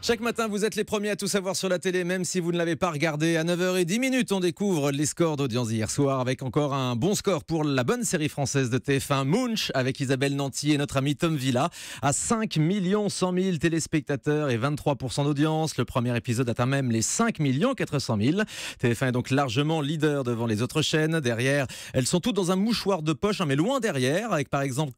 Chaque matin, vous êtes les premiers à tout savoir sur la télé, même si vous ne l'avez pas regardé. À 9h10, on découvre les scores d'audience d'hier soir avec encore un bon score pour la bonne série française de TF1, Munch, avec Isabelle Nanty et notre ami Tom Villa, à 5 100 000 téléspectateurs et 23% d'audience. Le premier épisode atteint même les 5 400 000. TF1 est donc largement leader devant les autres chaînes. Derrière, elles sont toutes dans un mouchoir de poche, mais loin derrière, avec par exemple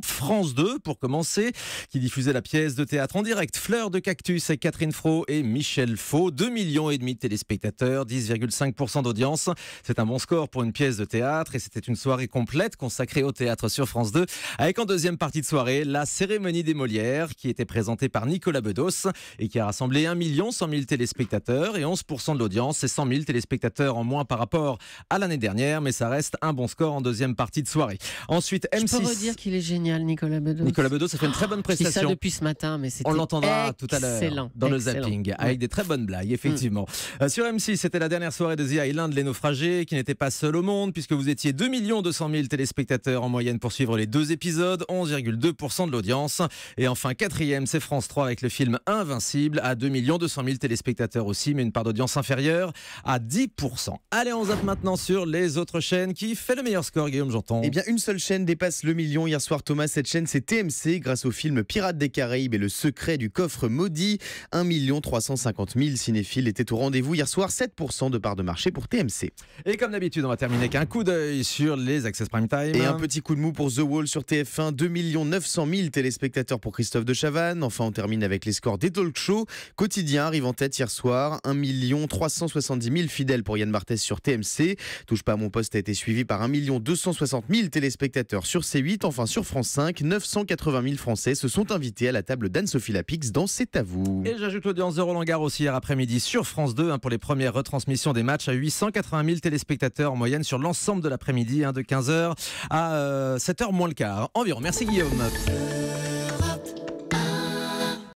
France 2, pour commencer, qui diffusait la pièce de théâtre en direct, Fleur de Cactus avec Catherine Fro et Michel Faux. 2,5 millions de téléspectateurs, 10,5% d'audience. C'est un bon score pour une pièce de théâtre et c'était une soirée complète consacrée au théâtre sur France 2 avec en deuxième partie de soirée la cérémonie des Molières qui était présentée par Nicolas Bedos et qui a rassemblé 1 100 000 téléspectateurs et 11% de l'audience. C'est 100 000 téléspectateurs en moins par rapport à l'année dernière, mais ça reste un bon score en deuxième partie de soirée. Ensuite, M6. Je peux redire qu'il est génial, Nicolas Bedos. Nicolas Bedos a fait une très bonne prestation. Je dis ça depuis ce matin, mais c'était on l'entendra tout à l'heure dans le zapping, avec des très bonnes blagues, effectivement. Sur M6, c'était la dernière soirée de The Island, les naufragés, qui n'étaient pas seuls au monde, puisque vous étiez 2 200 000 téléspectateurs en moyenne pour suivre les deux épisodes, 11,2% de l'audience. Et enfin, quatrième, c'est France 3 avec le film Invincible, à 2 200 000 téléspectateurs aussi, mais une part d'audience inférieure à 10%. Allez, on zappe maintenant sur les autres chaînes. Qui fait le meilleur score, Guillaume, j'entends? Eh bien, une seule chaîne dépasse le million hier soir, Thomas. Cette chaîne, c'est TMC, grâce au film Pirates des Caraïbes et le secret du coffre maudit. 1 350 000 cinéphiles étaient au rendez-vous hier soir, 7% de part de marché pour TMC. Et comme d'habitude, on va terminer avec un coup d'œil sur les Access Prime Time. Et un petit coup de mou pour The Wall sur TF1, 2 900 000 téléspectateurs pour Christophe de Chavannes. Enfin, on termine avec les scores des talk shows. Quotidien arrive en tête hier soir, 1 370 000 fidèles pour Yann Barthès sur TMC. Touche pas à mon poste a été suivi par 1 260 000 téléspectateurs sur C8. Enfin, sur France 5, 980 000 Français se sont invités à la table d'Anne-Sophie Lapix dans C'est à vous. Et j'ajoute l'audience de Roland Garros hier après-midi sur France 2 pour les premières retransmissions des matchs à 880 000 téléspectateurs en moyenne sur l'ensemble de l'après-midi, de 15h à 7h moins le quart environ. Merci Guillaume.